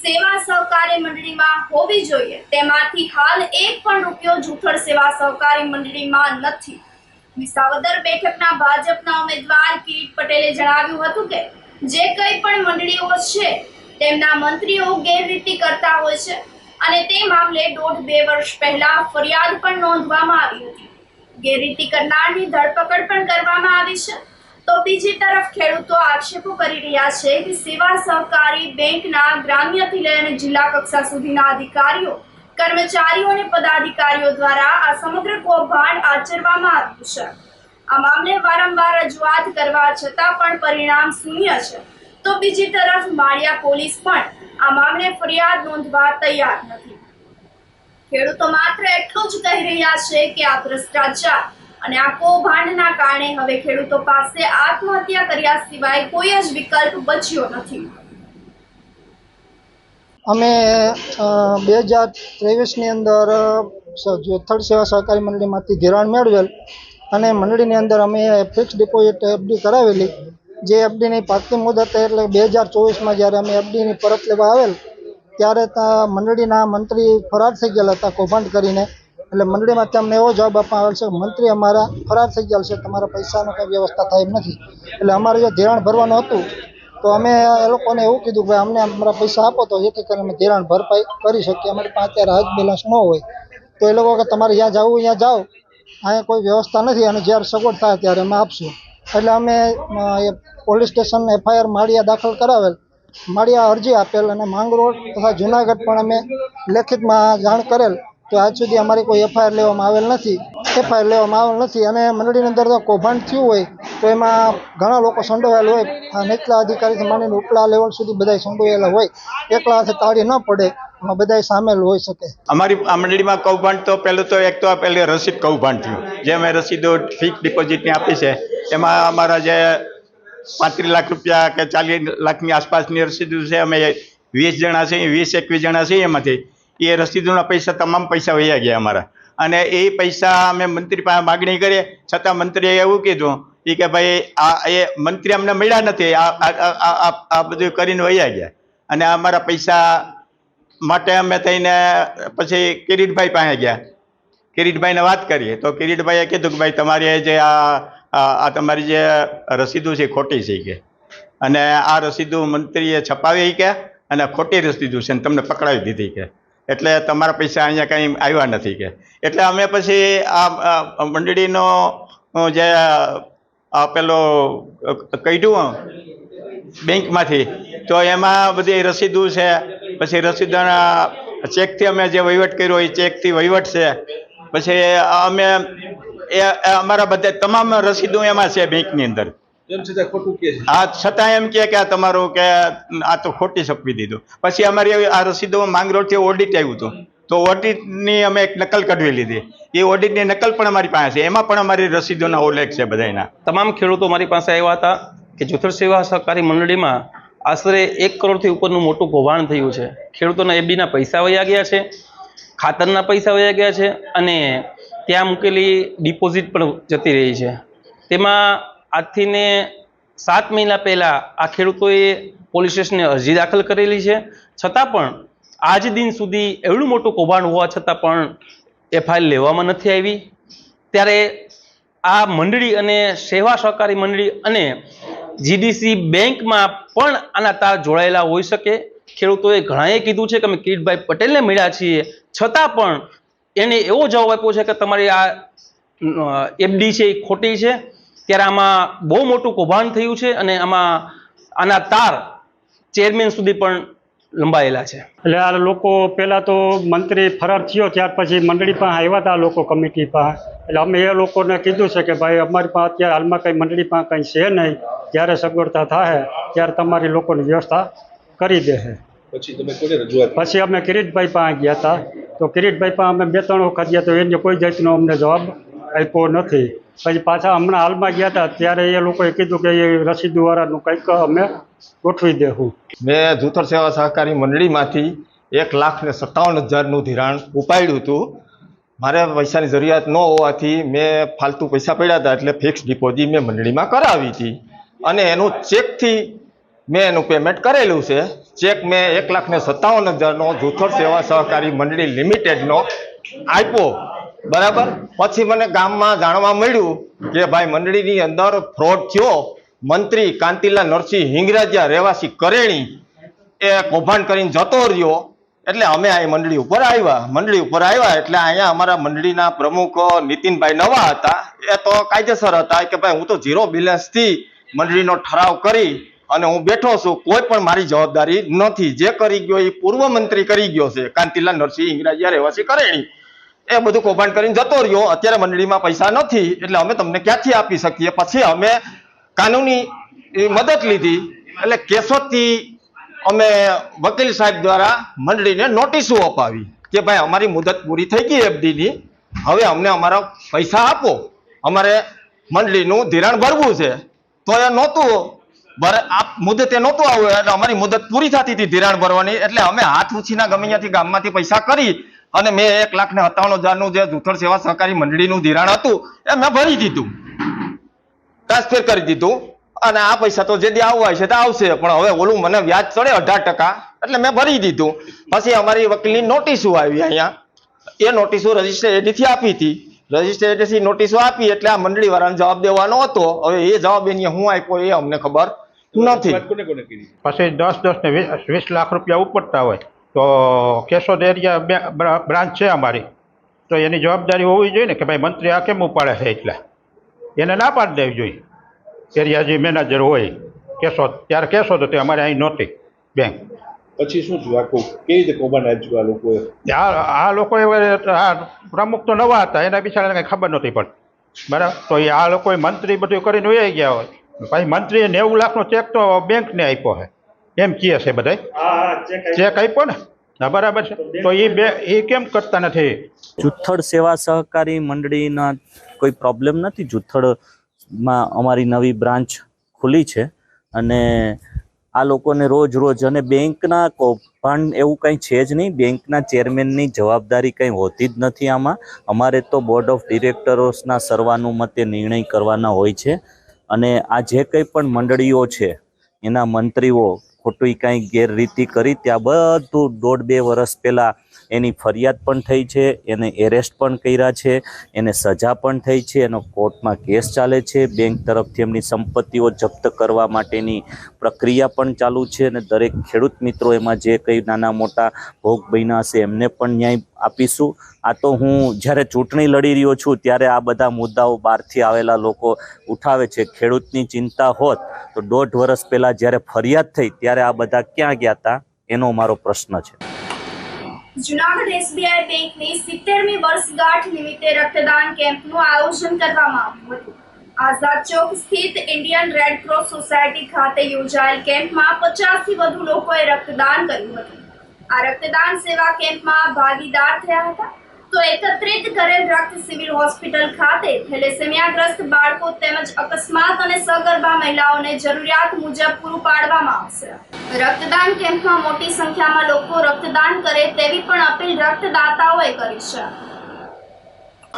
સેવા સહકારી મંડળીમાં હોવી જોઈએ, તેમાંથી હાલ એક પણ રૂપિયો જૂથળ સેવા સહકારી મંડળીમાં નથી. વિસાવદર બેઠકના ભાજપના ઉમેદવાર કિરીટ પટેલે જણાવ્યું હતું કે જે કંઈ પણ મંડળીઓ છે તેમના મંત્રીઓ ગેરરીતિ કરતા હોય છે અને તે મામલે 1.5-2 વર્ષ પહેલા ફરિયાદ પણ નોંધવામાં આવી હતી. ગેરરીતિ કરનારની ધરપકડ પણ કરવામાં આવી છે. તો બીજી તરફ ખેડૂતો આક્ષેપો કરી રહ્યા છે કે સેવા સહકારી બેંકના ગ્રામ્યથી લઈને જિલ્લા કક્ષા સુધીના અધિકારીઓ, કર્મચારીઓ અને પદાધિકારીઓ દ્વારા આ સમગ્ર કૌભાંડ આચરવામાં આવ્યું છે. આ મામલે વારંવાર રજૂઆત કરવા છતાં પણ પરિણામ શૂન્ય છે. તો બીજી તરફ માળિયા પોલીસ પણ આ મામલે ફરિયાદ નોંધવા તૈયાર નથી. ખેડૂતો માત્ર એટલું જ કહી રહ્યા છે કે આ ભ્રષ્ટાચાર અને આ કૌભાંડના કારણે હવે ખેડૂતો પાસે આત્મહત્યા કર્યા સિવાય કોઈ જ વિકલ્પ બચ્યો નથી. અમે 2023ની અંદર જૂથળ સેવા સહકારી મંડળીમાંથી ધિરાણ મેળવેલ અને મંડળીની અંદર અમે ફિક્સ ડિપોઝિટ એફડી કરાવેલી, જે એફડીની પાકતી મુદત એટલે 2024માં જ્યારે અમે એફડીની પરત લેવા આવેલ ત્યારે મંડળીના મંત્રી ફરાર થઈ ગયેલા હતા કૌભાંડ કરીને. એટલે મંડળીમાંથી અમને એવો જવાબ આપવામાં આવેલ છે કે મંત્રી અમારા ફરાર થઈ ગયેલ છે, તમારા પૈસાનો કંઈ વ્યવસ્થા થાય એમ નથી. એટલે અમારે જો ધિરાણ ભરવાનું હતું તો અમે એ લોકોને એવું કીધું કે ભાઈ અમને અમારા પૈસા આપો તો જેથી કરીને અમે ધિરાણ ભરપાઈ કરી શકીએ. અમારી પાસે અત્યારે હજ બેલેન્સ ન હોય તો એ લોકો કે તમારે જ્યાં જવું ત્યાં જાઓ, અહીંયા કોઈ વ્યવસ્થા નથી અને જ્યારે સગવડ થાય ત્યારે અમે આપશું. એટલે અમે પોલીસ સ્ટેશન FIR માળિયા દાખલ કરાવેલ, માળિયા અરજી આપેલ અને માંગરોળ તથા જુનાગઢ પણ અમે લેખિતમાં જાણ કરેલ. તો આજ સુધી અમારી કોઈ FIR લેવામાં આવેલ નથી. અને મંડળીની અંદર જો કૌભાંડ થયું હોય તો એમાં ઘણા લોકો સંડોવાયેલા હોય. નીચલા અધિકારીથી માંડીને ઉપલા લેવલ સુધી બધા સંડોવાયેલા હોય. એકલા હાથે તાળી ન પડે, એમાં બધા સામેલ હોઈ શકે. અમારી આ મંડળીમાં કૌભાંડ તો પહેલું તો એક તો પહેલે રસીદ કૌભાંડ થયું. જે અમે રસીદો ફિક્સ ડિપોઝિટની આપી છે એમાં અમારા જે 35 લાખ રૂપિયા કે 40 લાખની આસપાસની રસીદો છે, અમે 20 જણા છીએ, 20-21 જણા છીએ, એમાંથી એ રસીદોના પૈસા તમામ પૈસા વહી ગયા અમારા. અને એ પૈસા અમે મંત્રી પાસે માગણી કરીએ છતાં મંત્રીએ એવું કીધું કે ભાઈ એ મંત્રી અમને મળ્યા નથી, આ બધું કરીને વહી ગયા. અને અમારા પૈસા માટે અમે થઈને પછી કિરીટભાઈ પાસે ગયા. કિરીટભાઈને વાત કરીએ તો કિરીટભાઈએ કીધું કે ભાઈ તમારી જે આ તમારી જે રસીદો છે ખોટી છે કે, અને આ રસીદો મંત્રીએ છપાવી કે અને ખોટી રસીદો છે તમને પકડાવી દીધી કે, એટલે તમારા પૈસા અહીંયા કંઈ આવ્યા નથી કે. એટલે અમે પછી આ મંડળીનો જે પેલો કાઢ્યું બેંકમાંથી, તો એમાં બધી રસીદો છે. પછી રસીદોના ચેકથી અમે જે વહીવટ કર્યો એ ચેકથી વહીવટ છે. પછી અમે અમારા બધા તમામ રસીદો એમાં છે બેંકની અંદર. હા, છતાં એમ કે આ તમારું કે આ તો ખોટી છપવી દીધું. પછી અમારી આ રસીદો માંગરોળથી ઓડિટ આવ્યું હતું, તો ઓડિટની અમે એક નકલ કઢવી લીધી. એ ઓડિટની નકલ પણ અમારી પાસે છે, એમાં પણ અમારી રસીદોના ઉલ્લેખ છે બધાના. તમામ ખેડૂતો મારી પાસે આવ્યા હતા કે જૂથર સેવા સહકારી મંડળીમાં આશરે 1 કરોડથી ઉપરનું મોટું કૌભાંડ થયું છે. ખેડૂતોના FDના પૈસા વયા ગયા છે, ખાતરના પૈસા વયા ગયા છે, અને ત્યાં મૂકેલી ડિપોઝિટ પણ જતી રહી છે. તેમાં આજથી ને 7 મહિના પહેલાં આ ખેડૂતોએ પોલીસ સ્ટેશને અરજી દાખલ કરેલી છે, છતાં પણ આજ દિન સુધી એવડું મોટું કૌભાંડ હોવા છતાં પણ FIR લેવામાં નથી આવી. ત્યારે આ મંડળી અને સેવા સહકારી મંડળી અને GDC બેંકમાં પણ આના તાર જોડાયેલા હોઈ શકે. ખેડૂતોએ ઘણાએ કીધું છે કે અમે કિરીટભાઈ પટેલને મળ્યા છીએ, છતાં પણ એને એવો જવાબ આપ્યો છે કે તમારી આ FD છે એ ખોટી છે. ત્યારે આમાં બહુ મોટું કૌભાંડ થયું છે અને આના તાર ચેરમેન સુધી પણ લંબાયેલા છે. એટલે આ લોકો પહેલાં તો મંત્રી ફરાર થયો ત્યાર પછી મંડળી પાસે આવ્યા હતા લોકો કમિટી પાસે. એટલે અમે એ લોકોને કીધું છે કે ભાઈ અમારી પાસે અત્યારે હાલમાં કંઈ મંડળી પાસે કંઈ છે નહીં, જ્યારે સગવડતા થાય ત્યારે તમારી લોકોની વ્યવસ્થા કરી દેશે. પછી અમે કિરીટભાઈ પાસે ગયા હતા, તો કિરીટભાઈ પાસે અમે 2-3 વખત ગયા, તો એને કોઈ જાતનો અમને જવાબ આપ્યો નથી. પછી પાછા હમણાં હાલમાં ગયા હતા ત્યારે એ લોકોએ કીધું કે એ રસીદવાળાનું કંઈક અમે ગોઠવી દેવું. મેં જૂથર સેવા સહકારી મંડળીમાંથી 1,57,000નું ધિરાણ ઉપાડ્યું હતું. મારે પૈસાની જરૂરિયાત ન હોવાથી મેં ફાલતુ પૈસા પડ્યા હતા, એટલે ફિક્સ ડિપોઝિટ મેં મંડળીમાં કરાવી હતી અને એનું ચેકથી મેં એનું પેમેન્ટ કરેલું છે. ચેક મેં 1,57,000નો જૂથર સેવા સહકારી મંડળી લિમિટેડનો આપ્યો, બરાબર. પછી મને ગામમાં જાણવા મળ્યું કે ભાઈ મંડળીની અંદર ફ્રોડ થયો. મંત્રી કાંતિલાલ નરસિંહ હિંગરાજા રહેવાસી કરેણી એ કૌભાંડ કરીને જતો રહ્યો. એટલે અમે આ મંડળી ઉપર આવ્યા એટલે અહીંયા અમારા મંડળીના પ્રમુખ નીતિનભાઈ નવા હતા. એ તો કાયદેસર હતા કે ભાઈ હું તો 0 બેલેન્સથી મંડળીનો ઠરાવ કરી અને હું બેઠો છું, કોઈ પણ મારી જવાબદારી નથી. જે કરી ગયો એ પૂર્વ મંત્રી કરી ગયો છે, કાંતિલાલ નરસિંહ હિંગરાજા રહેવાસી કરેણી. એ બધું કૌભાંડ કરીને જતો રહ્યો. અત્યારે મંડળીમાં પૈસા નથી એટલે અમે તમને ક્યાંથી આપી શકીએ. પછી અમે કાનૂની મદદ લીધી, એટલે કેશોદથી અમે વકીલ સાહેબ દ્વારા મંડળીને નોટિસો અપાવી કે ભાઈ અમારી મુદત પૂરી થઈ ગઈ FDની, હવે અમને અમારા પૈસા આપો, અમારે મંડળીનું ધિરાણ ભરવું છે. તો એ નહોતું મુદતે નહોતું આવ્યું, એટલે અમારી મુદત પૂરી થતી હતી ધિરાણ ભરવાની. એટલે અમે હાથ ઉછીના ગમે ત્યાંથી ગામમાંથી પૈસા કરી અને મેં 1,57,000નું જે જૂથર સેવા સહકારી મંડળીનું ધિરાણ હતું એ મેં ભરી દીધું, ટ્રાન્સફર કરી દીધું. અને આ પૈસા તો જે દી આવવા છે તો આવશે, પણ હવે ઓલું મને વ્યાજ ચડે 18%, એટલે મેં ભરી દીધું. પછી અમારી વકીલની નોટિસો આવી અહીંયા, એ નોટિસો રજિસ્ટર એડીથી આપી હતી. રજિસ્ટર એડીથી નોટિસો આપી એટલે આ મંડળી વાળાને જવાબ દેવાનો હતો. હવે એ જવાબ એની હું આપ્યો એ અમને ખબર નથી. પછી 10 ને 20 લાખ રૂપિયા ઉપડતા હોય તો કેશોદ એરિયા બ્રાન્ચ છે અમારી, તો એની જવાબદારી હોવી જોઈએ ને કે ભાઈ મંત્રી આ કેમ ઉપાડે છે એટલા, એને ના પાડી દેવી જોઈએ. એરિયા જે મેનેજર હોય કેશોદ, ત્યારે કેશોદ હતી અમારે અહીં નહોતી બેંક. પછી શું થયું આખું, કેવી રીતે કૌભાંડ આચર્યું આ લોકોએ? આ લોકોએ આ પ્રમુખ તો નવા હતા, એના બિચારાને કંઈ ખબર નહોતી પડતી, બરાબર. તો એ આ લોકોએ મંત્રી બધું કરીને વહી ગયા હોય, પછી મંત્રીએ 90 લાખનો ચેક તો બેંકને આપ્યો છે એમ કહે છે બધા. ચેક આપ્યો ને, હા બરાબર છે. તો એ કેમ કરતા નથી? જુથ્થડ સેવા સહકારી મંડળીના કોઈ પ્રોબ્લેમ નથી. જુથ્થડમાં અમારી નવી બ્રાન્ચ ખુલી છે અને આ લોકોને રોજ અને બેંકના કૌભાંડ એવું કંઈ છે જ નહીં. બેંકના ચેરમેનની જવાબદારી કંઈ હોતી જ નથી આમાં. અમારે તો બોર્ડ ઓફ ડિરેક્ટર્સના સર્વાનુમતે નિર્ણય કરવાના હોય છે અને આ જે કંઈ પણ મંડળીઓ છે એના મંત્રીઓ ખોટી કાંઈ ગેરરીતિ કરી ત્યાં બધું 1.5-2 વર્ષ પહેલાં એની ફરિયાદ પણ થઈ છે, એને એરેસ્ટ પણ કર્યા છે, એને સજા પણ થઈ છે, એનો કોર્ટમાં કેસ ચાલે છે. બેંક તરફથી એમની સંપત્તિઓ જપ્ત કરવા માટેની પ્રક્રિયા પણ ચાલુ છે અને દરેક ખેડૂત મિત્રો એમાં જે કંઈ નાના મોટા ભોગ બન્યા હશે એમને પણ ન્યાય આપીશું. આ તો હું જ્યારે ચૂંટણી લડી રહ્યો છું ત્યારે આ બધા મુદ્દાઓ બહારથી આવેલા લોકો ઉઠાવે છે. ખેડૂતની ચિંતા હોત તો 1.5 વર્ષ પહેલાં જ્યારે ફરિયાદ થઈ ત્યારે આ બધા ક્યાં ગયા હતા એનો મારો પ્રશ્ન છે. જુનાગઢ એસબીઆઈ બેંકની 70મી વર્ષગાંઠ નિમિત્તે રક્તદાન કેમ્પનું આયોજન કરવામાં આવ્યું હતું. આઝાદ ચોક સ્થિત ઇન્ડિયન રેડ ક્રોસ સોસાયટી ખાતે યોજાયેલ કેમ્પમાં 50થી વધુ લોકોએ રક્તદાન કર્યું હતું. આ રક્તદાન સેવા કેમ્પમાં ભાગીદાર થયા હતા. તો એકત્રિત કરેલ રક્ત સિવિલ હોસ્પિટલ ખાતે થેલેસેમિયાગ્રસ્ત બાળકો તેમજ અકસ્માત અને સગર્ભા મહિલાઓને જરૂરિયાત મુજબ પૂરું પાડવામાં આવશે. રક્તદાન કેમ્પમાં મોટી સંખ્યામાં લોકો રક્તદાન કરે તેવી પણ અપીલ રક્તદાતાઓએ કરી છે.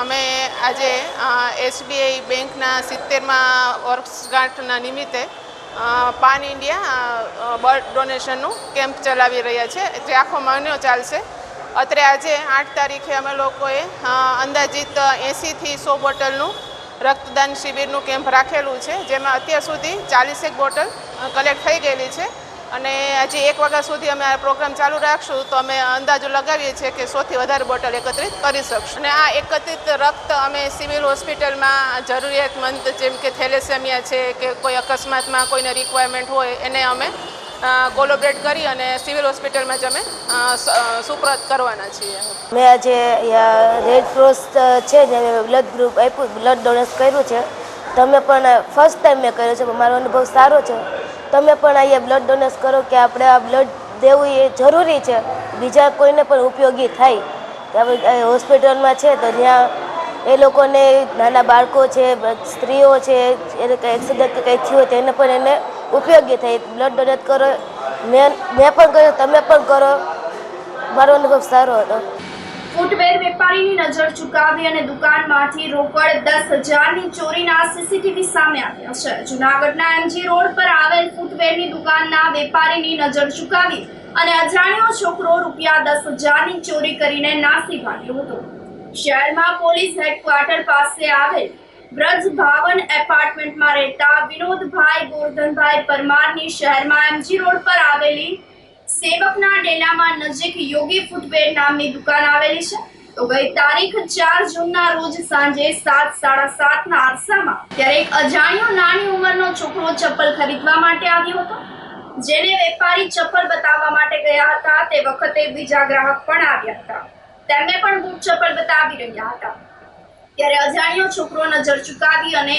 અમે આજે એસબીઆઈ બેંકના 70મા વર્ષગાંઠના નિમિત્તે પાન ઇન્ડિયા બ્લડ ડોનેશનનું કેમ્પ ચલાવી રહ્યા છે, જે આખો મહિનો ચાલશે. અત્રે આજે 8 તારીખે અમે લોકોએ અંદાજિત 80થી 100 બોટલનું રક્તદાન શિબિરનું કેમ્પ રાખેલું છે, જેમાં અત્યાર સુધી 40 બોટલ કલેક્ટ થઈ ગયેલી છે અને હજી 1 વાગ્યા સુધી અમે આ પ્રોગ્રામ ચાલુ રાખશું તો અમે અંદાજો લગાવીએ છીએ કે 100થી વધારે બોટલ એકત્રિત કરી શકશું. અને આ એકત્રિત રક્ત અમે સિવિલ હોસ્પિટલમાં જરૂરિયાતમંદ જેમ કે થેલેસેમિયા છે કે કોઈ અકસ્માતમાં કોઈને રિક્વાયરમેન્ટ હોય એને અમે કોલોબરેટ કરી અને સિવિલ હોસ્પિટલમાં જ અમે સુપ્રત કરવાના છીએ. મેં આજે રેડ ક્રોસ છે જે બ્લડ ગ્રુપ આપ્યું, બ્લડ ડોનેટ કર્યું છે. તમે પણ ફર્સ્ટ ટાઈમ મેં કર્યું છે, મારો અનુભવ સારો છે. તમે પણ અહીંયા બ્લડ ડોનેટ કરો કે આપણે આ બ્લડ દેવું એ જરૂરી છે, બીજા કોઈને પણ ઉપયોગી થાય. આપણે હોસ્પિટલમાં છે તો ત્યાં એ લોકોને નાના બાળકો છે, સ્ત્રીઓ છે, એને કંઈ એક્સિડન્ટ કે કંઈ થયું હોય તો એને પણ એને ઉપયોગી થાય. બ્લડ ડોનેટ કરો. મેં પણ કર્યું, તમે પણ કરો. મારો અનુભવ સારો હતો. ફૂટવેર વેપારીની નજર ચૂકાવી અને દુકાનમાંથી રોકડ 10,000ની ચોરીના સીસીટીવી સામે આવ્યા છે. જૂનાગઢના એમજી રોડ પર આવેલ ફૂટવેરની દુકાનના વેપારીની નજર ચૂકાવી અને અજાણ્યો છોકરો રૂપિયા 10,000ની ચોરી કરીને નાસી ભાગ્યો હતો. શહેરમાં પોલીસ હેડક્વાર્ટર પાસે આવેલ બ્રજ ભાવન એપાર્ટમેન્ટમાં રહેતા વિનોદભાઈ ગોરધનભાઈ પરમારની શહેરમાં એમજી રોડ પર આવેલી સેવકના ડેલામાં નજીક યોગી ફૂટવેર નામની દુકાન આવેલી છે. તો ગઈ તારીખ 4 જૂનના રોજ સાંજે 7:30ના અરસામાં ત્યારે એક અજાણ્યો નાની ઉંમરનો છોકરો ચપ્પલ ખરીદવા માટે આવ્યો હતો, જેને વેપારી ચપ્પલ બતાવવા માટે ગયા હતા. તે વખતે બીજા ગ્રાહક પણ આવ્યા હતા, તેમને પણ બૂટ ચપ્પલ બતાવી રહ્યા હતા. ત્યારે અજાણ્યો છોકરો નજર ચૂકાવી અને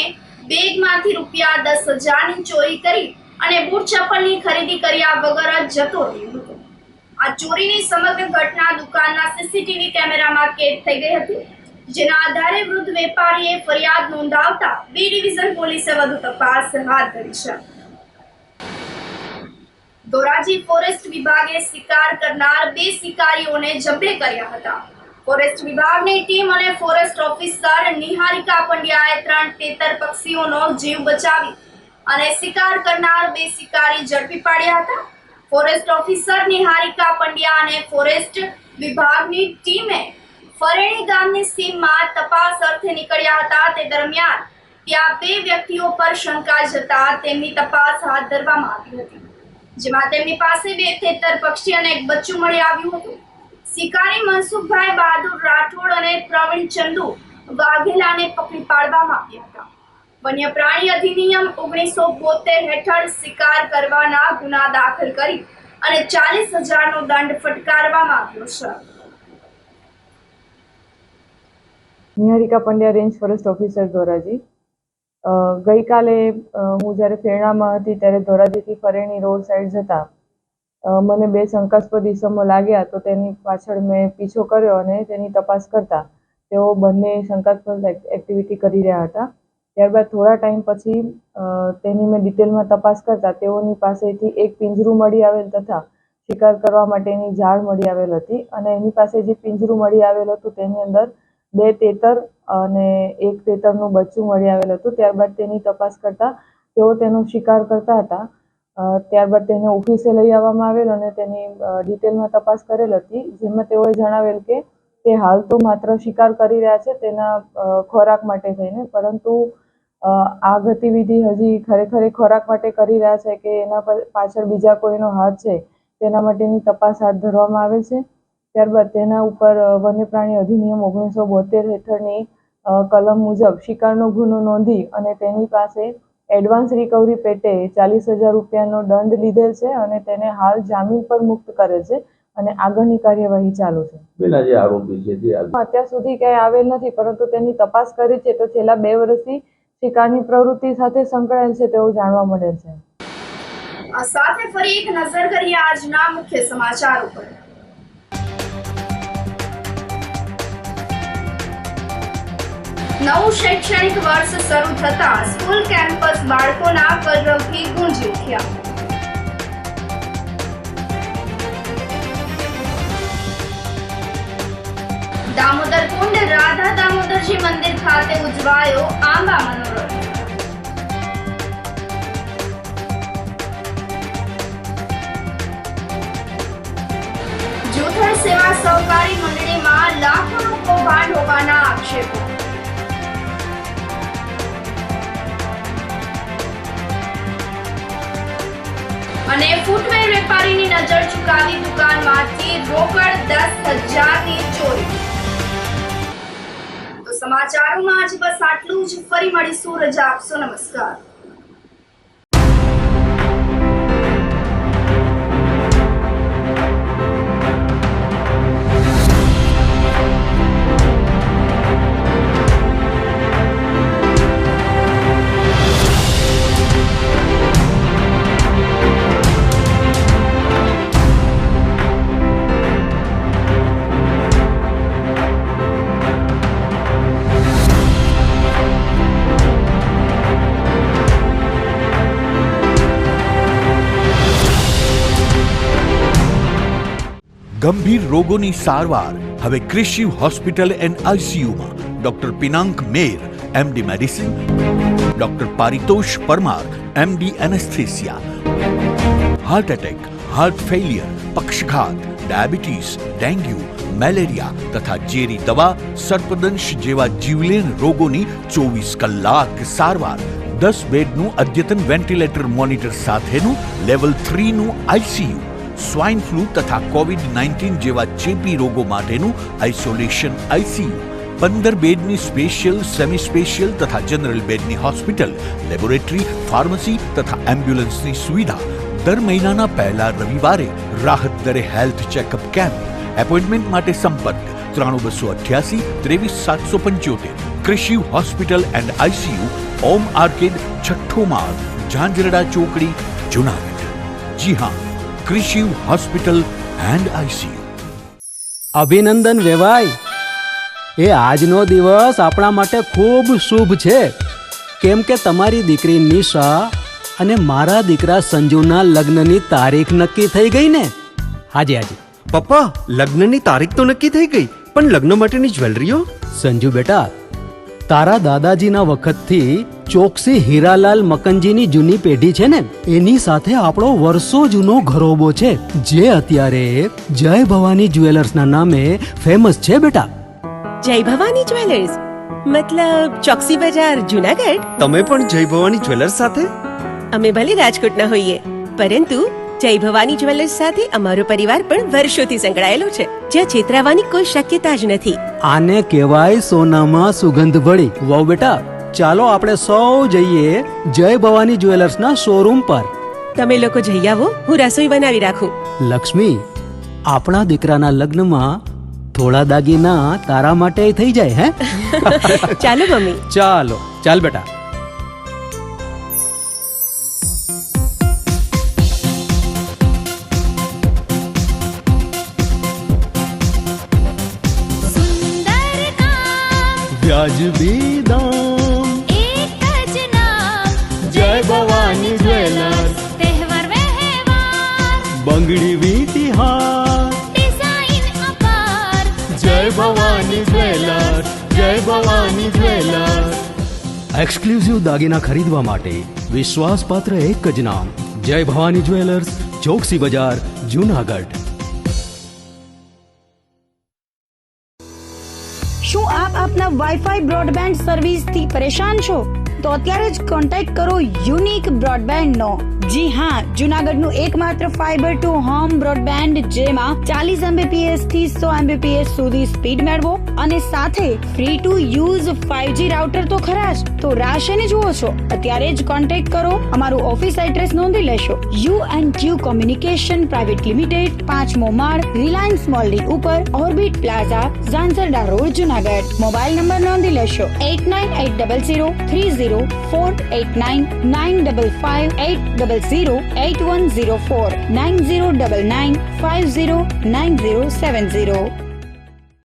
બેગમાંથી રૂપિયા 10,000ની ચોરી કરી અને બૂટ ચપ્પલની ખરીદી કર્યા વગર જ જતો રહ્યો હતો. આ ચોરીની સમગ્ર ઘટના દુકાનના સીસીટીવી કેમેરામાં કેદ થઈ ગઈ હતી, જેના આધારે વૃદ્ધ વેપારીએ ફરિયાદ નોંધાવતા બી ડિવિઝન પોલીસે વધુ તપાસ હાથ ધરી છે. ધોરાજી ફોરેસ્ટ વિભાગે શિકાર કરનાર 2 શિકારીઓને જબ્બે કર્યા હતા. ફોરેસ્ટ વિભાગની ટીમ અને ફોરેસ્ટ ઓફિસર નિહારિકા પંડ્યાએ 3 તેતર પક્ષીઓનો જીવ બચાવી અને શિકાર કરનાર 2 શિકારી ઝડપી પાડ્યા હતા. ફોરેસ્ટ ઓફિસર નિહારિકા પંડ્યા અને ફોરેસ્ટ વિભાગની ટીમે ફરેણી ગામની સીમમાં તપાસ અર્થે નીકળ્યા હતા. તે દરમિયાન ત્યાં 2 વ્યક્તિઓ પર શંકા જતા તેમની તપાસ હાથ ધરવામાં આવી હતી, જેમાં તેમની પાસે 2 તેતર પક્ષી અને એક બચ્ચું મળી આવ્યું હતું. શિકારી મનસુખભાઈ બહાદુર રાઠોડ અને પ્રવીણ ચંદુ વાઘેલાને પકડી પાડવામાં આવ્યા હતા. વન્ય પ્રાણી અધિનિયમ 1972 હેઠળ શિકાર કરવાના ગુના દાખલ કરી અને 40,000નો દંડ ફટકારવામાં આવ્યો છે. Niharika Pandya, range forest officer Dhoraji. ગઈકાલે હું જ્યારે ફેરણામાં હતી ત્યારે ધોરાજીથી ફરેણી રોડ સાઈડ જતા મને બે શંકાસ્પદ ઇસમો લાગ્યા, તો તેની પાછળ મેં પીછો કર્યો અને તેની તપાસ કરતા તેઓ બંને શંકાસ્પદ એક્ટિવિટી કરી રહ્યા હતા. ત્યારબાદ થોડા ટાઈમ પછી તેની મેં ડિટેલમાં તપાસ કરતા તેઓની પાસેથી એક પિંજરું મળી આવેલ તથા શિકાર કરવા માટેની જાળ મળી આવેલ હતી અને એની પાસે જે પિંજરું મળી આવેલ હતું તેની અંદર 2 તેતર અને 1 તેતરનું બચ્ચું મળી આવેલ હતું. ત્યારબાદ તેની તપાસ કરતા તેઓ તેનો શિકાર કરતા હતા. ત્યારબાદ તેને ઓફિસે લઈ આવવામાં આવેલ અને તેની ડિટેલમાં તપાસ કરેલ હતી, જેમાં તેઓએ જણાવેલ કે તે હાલ તો માત્ર શિકાર કરી રહ્યા છે તેના ખોરાક માટે થઈને, પરંતુ આ ગતિવિધિ હજી ખરેખર ખોરાક માટે કરી રહ્યા છે કે એના પાછળ બીજા કોઈનો હાથ છે તેના માટેની તપાસ હાથ ધરવામાં આવે છે. ત્યારબાદ તેના ઉપર વન્ય પ્રાણી અધિનિયમ 1972 હેઠળની કલમ મુજબ શિકારનો ગુનો નોંધી અને તેની પાસે એડવાન્સ રિકવરી પેટે 40,000 રૂપિયાનો દંડ લીધેલ છે અને તેને હાલ જામીન પર મુક્ત કરેલ છે અને આગળની કાર્યવાહી ચાલુ છે. જે આરોપી છે તે અત્યાર સુધી ક્યાંય આવેલ નથી, પરંતુ તેની તપાસ કરી છે તો છેલ્લા 2 વર્ષથી શિકારની પ્રવૃત્તિ સાથે સંકળાયેલ છે તેવું જાણવા મળેલ છે. આ સાથે ફરી એક નજર કરીએ આજના મુખ્ય સમાચારો પર. નવું શૈક્ષણિક વર્ષ શરૂ થતા સ્કૂલ કેમ્પસ બાળકોના કલરવથી ગુંજી ઉઠ્યા. દામોદર કુંડ રાધા દામોદરજી મંદિર ખાતે ઉજવાયો આંબા મનોરથ. જૂથળ સેવા સહકારી મંડળીમાં લાખોનું કૌભાંડ હોવાના આક્ષેપો. અને ફૂટવેર વેપારીની નજર ચુકાવી દુકાનમાંથી રોકડ 10,000ની ચોરી. તો સમાચારોમાં આજ બસ આટલું જ. ફરી મળીશું. રજા આપશો. નમસ્કાર. ગંભીર રોગોની સારવાર હવે કૃષિ હોસ્પિટલ એન્ડ આઈસીયુમાં doctor Pinank Mer MD medicine, doctor Paritosh Parmar MD anaesthesia, heart attack, heart failure, પક્ષઘાત, ડાયાબિટીસ, ડેન્ગ્યુ, મેલેરિયા તથા ઝેરી દવા, સર્પદંશ જેવા જીવલેણ રોગોની 24 કલાક સારવાર, 10 બેડનું અદ્યતન વેન્ટિલેટર મોનિટર સાથેનું લેવલ 3નું આઈસીયુ, સ્વાઇન ફ્લૂ તથા કોવિડ-19 જેવા ચેપી રોગો માટેનું આઇસોલેશન આઈસીયુ, 15 બેડની સ્પેશિયલ, સેમી સ્પેશિયલ તથા જનરલ બેડની હોસ્પિટલ, લેબોરેટરી, ફાર્મસી તથા એમ્બ્યુલન્સની સુવિધા. દર મહિનાના પહેલા રવિવારે રાહત દરે હેલ્થ ચેકઅપ કેમ્પ. એપોઇન્ટમેન્ટ માટે સંપર્ક 9288 23775. કૃષિ hospital and ICU, Om arcade, છઠ્ઠો માળ, ઝાંઝરડા ચોકડી, જુનાગઢ. જી હા, કૃષિ હોસ્પિટલ એન્ડ આઈસીયુ. અભિનંદન વેવાઈ, એ આજનો દિવસ આપણા માટે ખૂબ શુભ છે, કેમ કે તમારી દીકરી નિશા અને મારા દીકરા સંજુના લગ્નની તારીખ નક્કી થઈ ગઈ ને. હાજી હાજી પપ્પા, લગ્નની તારીખ તો નક્કી થઈ ગઈ, પણ લગ્ન માટેની જ્વેલરીઓ? સંજુ બેટા, તારા દાદાજીના વખતથી ચોકસી હીરાલાલ મકનજીની જૂની પેઢી છે ને, એની સાથે આપણો વર્ષો જૂનો ઘરોબો છે, જે અત્યારે જય ભવાની જ્વેલર્સના નામે ફેમસ છે બેટા. જય ભવાની જ્વેલર્સ મતલબ ચોકસી બજાર, જુનાગઢ? તમે પણ જય ભવાની જ્વેલર્સ સાથે? અમે ભલે રાજકોટના હોઈએ, પરંતુ જય ભવાની જ્વેલર્સ સાથે અમારો પરિવાર પણ વર્ષોથી સંકળાયેલો છે, જ્યાં છેતરાવાની કોઈ શક્યતા જ નથી. આને કહેવાય સોનામાં સુગંધ ભળી. વાવ બેટા, ચાલો આપણે સૌ જઈએ જય ભવાની જ્વેલર્સના શોરૂમ પર. તમે લોકો જઈ આવો, હું રસોઈ બનાવી રાખું. લક્ષ્મી, આપણા દીકરાના લગ્નમાં થોડા દાગીના તારા માટે થઈ જાય હે? ચાલો મમ્મી. ચાલો, ચાલ બેટા. વ્યાજબી દામ, એક જ નામ, જય ભવાની જ્વેલર્સ. તહેવાર વ્યવહાર, બંગડી વીટી હાર, ડિઝાઇન અપાર, જય ભવાની જ્વેલર્સ, જય ભવાની જ્વેલર્સ. એક્સક્લુઝિવ દાગીના ખરીદવા માટે વિશ્વાસપાત્ર એક જ નામ, જય ભવાની જ્વેલર્સ, ચોકસી બજાર, જુનાગઢ. શું આપ આપના વાઈફાઈ બ્રોડબેન્ડ સર્વિસથી પરેશાન છો? તો અત્યારે જ કોન્ટેક્ટ કરો યુનિક બ્રોડબેન્ડ નો. જી હા, જુનાગઢનું એકમાત્ર ફાઈબર ટુ હોમ બ્રોડબેન્ડ, જેમાં 40 Mbps થી 100 Mbps સુધી સ્પીડ મેળવો અને સાથે free to use 5G router તો ખરા જ. તો રાહ શેની જુઓ છો? અત્યારે જ કોન્ટેક્ટ કરો. અમારું ઓફિસ એડ્રેસ નોંધી લેશો. U&Q કોમ્યુનિકેશન પ્રાઇવેટ લિમિટેડ, 5મો માળ, રિલાયન્સ મોલની ઉપર, orbit plaza, Zanzarda road, Junagadh. Mobile number નોંધી લેશો 8980304899558508008104 9099509070.